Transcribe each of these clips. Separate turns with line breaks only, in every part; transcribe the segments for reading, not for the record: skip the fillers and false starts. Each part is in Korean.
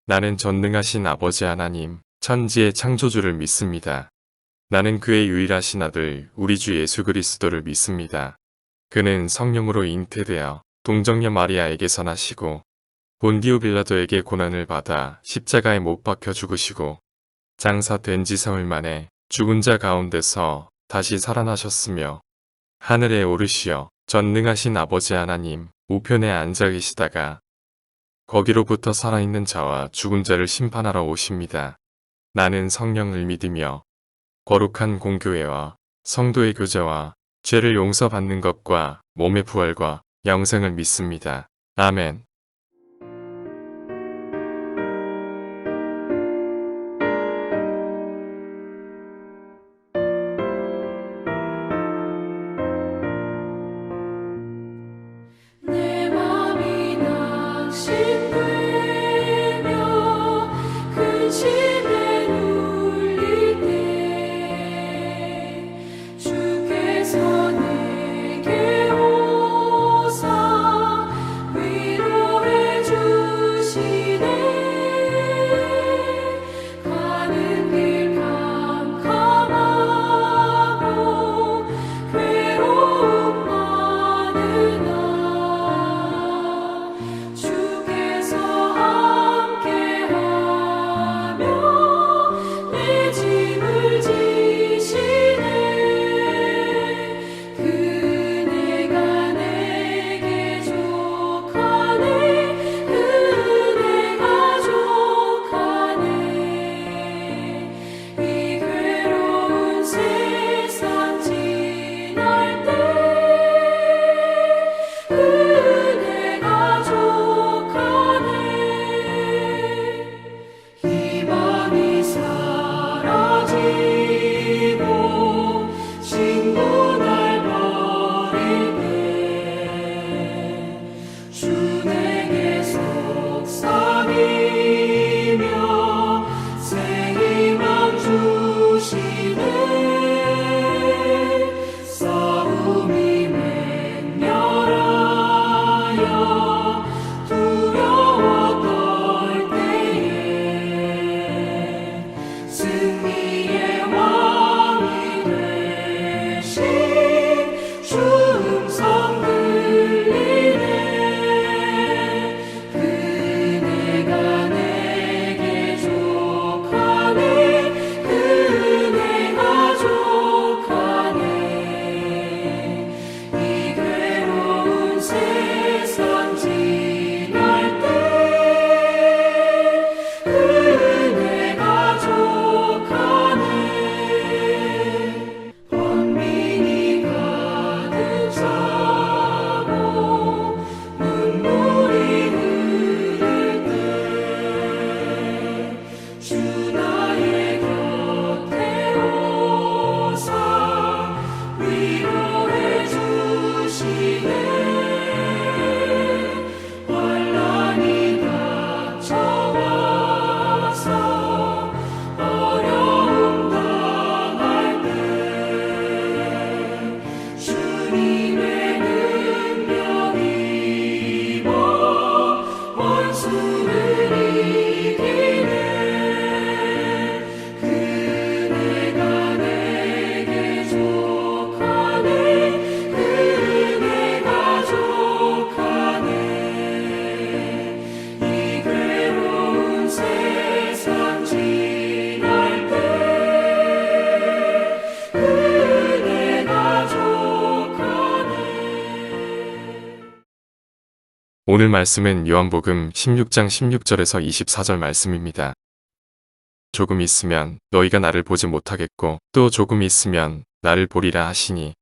나는 전능하신 아버지 하나님, 천지의 창조주를 믿습니다. 나는 그의 유일하신 아들, 우리 주 예수 그리스도를 믿습니다. 그는 성령으로 잉태되어 동정녀 마리아에게서 나시고 본디오 빌라도에게 고난을 받아 십자가에 못 박혀 죽으시고 장사된 지 사흘 만에 죽은 자 가운데서 다시 살아나셨으며 하늘에 오르시어 전능하신 아버지 하나님 우편에 앉아 계시다가 거기로부터 살아있는 자와 죽은 자를 심판하러 오십니다. 나는 성령을 믿으며 거룩한 공교회와 성도의 교제와 죄를 용서받는 것과 몸의 부활과 영생을 믿습니다. 아멘.
내 맘이 낙심되며 근심에 눌릴 때 주께서 내게 오사 위로해 주시네. 가는 길 캄캄하고 괴로움 많으나 주께서 함께하며 내 짐을 지시네. 그네가 내게 족하네. 그네가 족하네. 이 괴로운 세상 지날 때 그네가 족하네. 희망이 사라지고 친구 날 버릴 때 주 내게 속삭이며 새 희망 주시네. 싸움이 맹렬하여 두려워 떨 때에 승리의 왕이 되신 주 음성 들리네. 그네가 내게 족하네. 그네가 족하네. 이 괴로운 세상 지날 때 그네가 족하네. 번민이 가득 차고 눈물이 흐를 때 주 나의 곁에 오사 위로해 주시네. 환난이 닥쳐와서 어려움 당할 때 주님의 능력 입어 원수를 이기네. 그네가 내게 족하네. 그네가 족하네. 이 괴로운 세상 지날 때 그네가 족하네.
오늘 말씀은 요한복음 16장 16절에서 24절 말씀입니다. 조금 있으면 너희가 나를 보지 못하겠고 또 조금 있으면 나를 보리라 하시니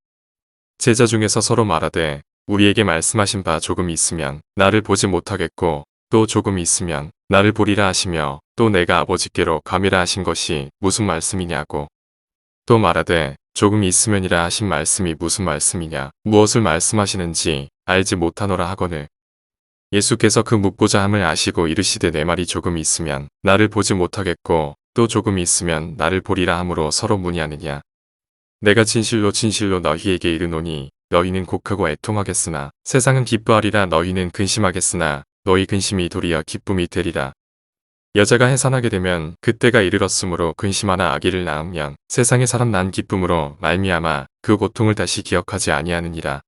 제자 중에서 서로 말하되 우리에게 말씀하신 바 조금 있으면 나를 보지 못하겠고 또 조금 있으면 나를 보리라 하시며 또 내가 아버지께로 감이라 하신 것이 무슨 말씀이냐고 또 말하되 조금 있으면이라 하신 말씀이 무슨 말씀이냐 무엇을 말씀하시는지 알지 못하노라 하거늘 예수께서 그 묻고자 함을 아시고 이르시되 내 말이 조금 있으면 나를 보지 못하겠고 또 조금 있으면 나를 보리라 함으로 서로 문의하느냐. 내가 진실로 진실로 너희에게 이르노니 너희는 곡하고 애통하겠으나 세상은 기뻐하리라. 너희는 근심하겠으나 너희 근심이 도리어 기쁨이 되리라. 여자가 해산하게 되면 그때가 이르렀으므로 근심하나 아기를 낳으면 세상에 사람 난 기쁨으로 말미암아 그 고통을 다시 기억하지 아니하느니라.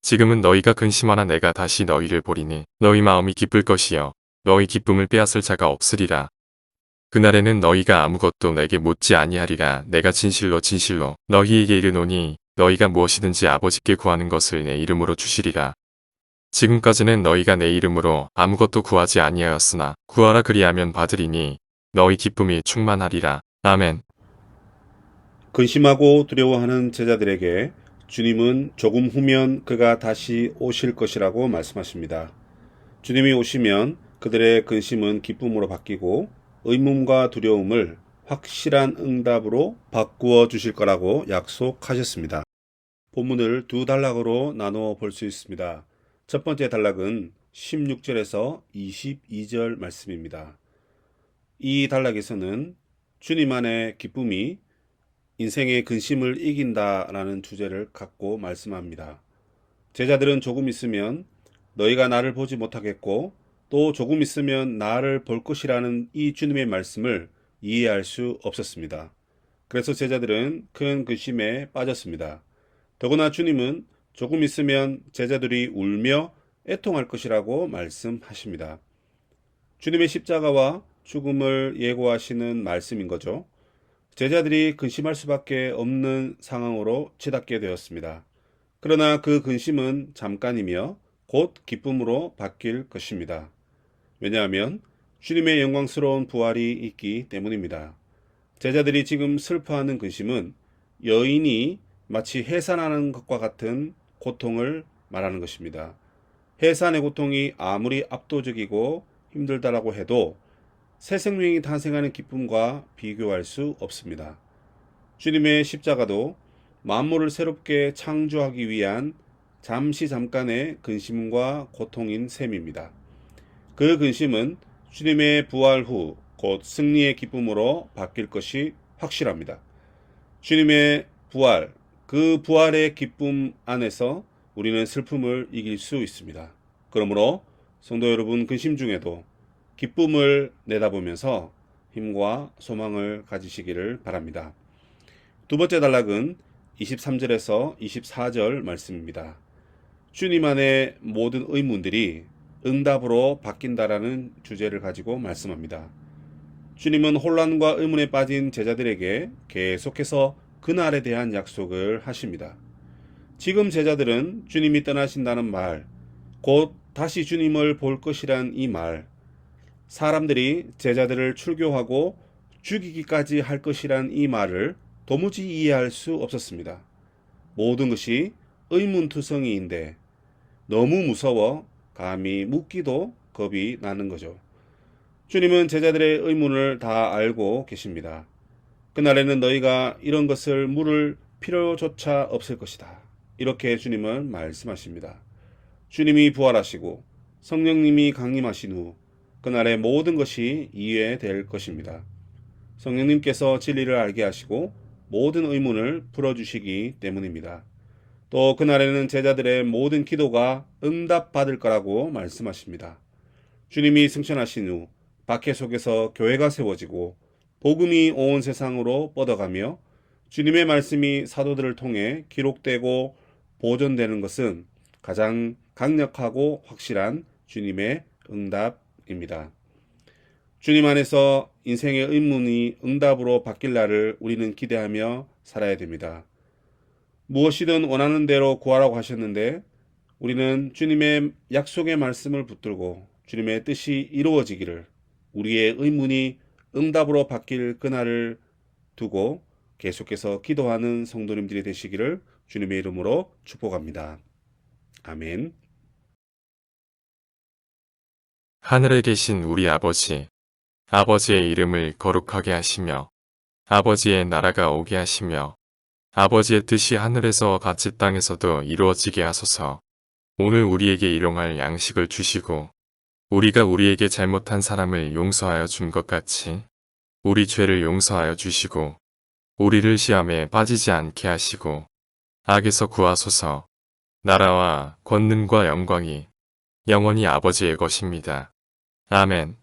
지금은 너희가 근심하나 내가 다시 너희를 보리니 너희 마음이 기쁠 것이요 너희 기쁨을 빼앗을 자가 없으리라. 그날에는 너희가 아무것도 내게 묻지 아니하리라. 내가 진실로 진실로 너희에게 이르노니 너희가 무엇이든지 아버지께 구하는 것을 내 이름으로 주시리라. 지금까지는 너희가 내 이름으로 아무것도 구하지 아니하였으나 구하라 그리하면 받으리니 너희 기쁨이 충만하리라. 아멘.
근심하고 두려워하는 제자들에게 주님은 조금 후면 그가 다시 오실 것이라고 말씀하십니다. 주님이 오시면 그들의 근심은 기쁨으로 바뀌고 의문과 두려움을 확실한 응답으로 바꾸어 주실 거라고 약속하셨습니다. 본문을 두 단락으로 나누어 볼 수 있습니다. 첫 번째 단락은 16절에서 22절 말씀입니다. 이 단락에서는 주님 안의 기쁨이 인생의 근심을 이긴다라는 주제를 갖고 말씀합니다. 제자들은 조금 있으면 너희가 나를 보지 못하겠고 또 조금 있으면 나를 볼 것이라는 이 주님의 말씀을 이해할 수 없었습니다. 그래서 제자들은 큰 근심에 빠졌습니다. 더구나 주님은 조금 있으면 제자들이 울며 애통할 것이라고 말씀하십니다. 주님의 십자가와 죽음을 예고하시는 말씀인 거죠. 제자들이 근심할 수밖에 없는 상황으로 치닫게 되었습니다. 그러나 그 근심은 잠깐이며 곧 기쁨으로 바뀔 것입니다. 왜냐하면 주님의 영광스러운 부활이 있기 때문입니다. 제자들이 지금 슬퍼하는 근심은 여인이 마치 해산하는 것과 같은 고통을 말하는 것입니다. 해산의 고통이 아무리 압도적이고 힘들다라고 해도 새 생명이 탄생하는 기쁨과 비교할 수 없습니다. 주님의 십자가도 만물을 새롭게 창조하기 위한 잠깐의 근심과 고통인 셈입니다. 그 근심은 주님의 부활 후 곧 승리의 기쁨으로 바뀔 것이 확실합니다. 주님의 부활, 그 부활의 기쁨 안에서 우리는 슬픔을 이길 수 있습니다. 그러므로 성도 여러분, 근심 중에도 기쁨을 내다보면서 힘과 소망을 가지시기를 바랍니다. 두 번째 단락은 23절에서 24절 말씀입니다. 주님 안의 모든 의문들이 응답으로 바뀐다라는 주제를 가지고 말씀합니다. 주님은 혼란과 의문에 빠진 제자들에게 계속해서 그날에 대한 약속을 하십니다. 지금 제자들은 주님이 떠나신다는 말, 곧 다시 주님을 볼 것이란 이 말, 사람들이 제자들을 출교하고 죽이기까지 할 것이란 이 말을 도무지 이해할 수 없었습니다. 모든 것이 의문투성이인데 너무 무서워 감히 묻기도 겁이 나는 거죠. 주님은 제자들의 의문을 다 알고 계십니다. 그날에는 너희가 이런 것을 물을 필요조차 없을 것이다. 이렇게 주님은 말씀하십니다. 주님이 부활하시고 성령님이 강림하신 후 그날의 모든 것이 이해될 것입니다. 성령님께서 진리를 알게 하시고 모든 의문을 풀어주시기 때문입니다. 또 그날에는 제자들의 모든 기도가 응답받을 거라고 말씀하십니다. 주님이 승천하신 후 박해 속에서 교회가 세워지고 복음이 온 세상으로 뻗어가며 주님의 말씀이 사도들을 통해 기록되고 보존되는 것은 가장 강력하고 확실한 주님의 응답입니다. 주님 안에서 인생의 의문이 응답으로 바뀔 날을 우리는 기대하며 살아야 됩니다. 무엇이든 원하는 대로 구하라고 하셨는데 우리는 주님의 약속의 말씀을 붙들고 주님의 뜻이 이루어지기를, 우리의 의문이 응답으로 바뀔 그날을 두고 계속해서 기도하는 성도님들이 되시기를 주님의 이름으로 축복합니다. 아멘.
하늘에 계신 우리 아버지, 아버지의 이름을 거룩하게 하시며 아버지의 나라가 오게 하시며 아버지의 뜻이 하늘에서 같이 땅에서도 이루어지게 하소서. 오늘 우리에게 일용할 양식을 주시고 우리가 우리에게 잘못한 사람을 용서하여 준 것 같이 우리 죄를 용서하여 주시고 우리를 시험에 빠지지 않게 하시고 악에서 구하소서. 나라와 권능과 영광이 영원히 아버지의 것입니다. 아멘.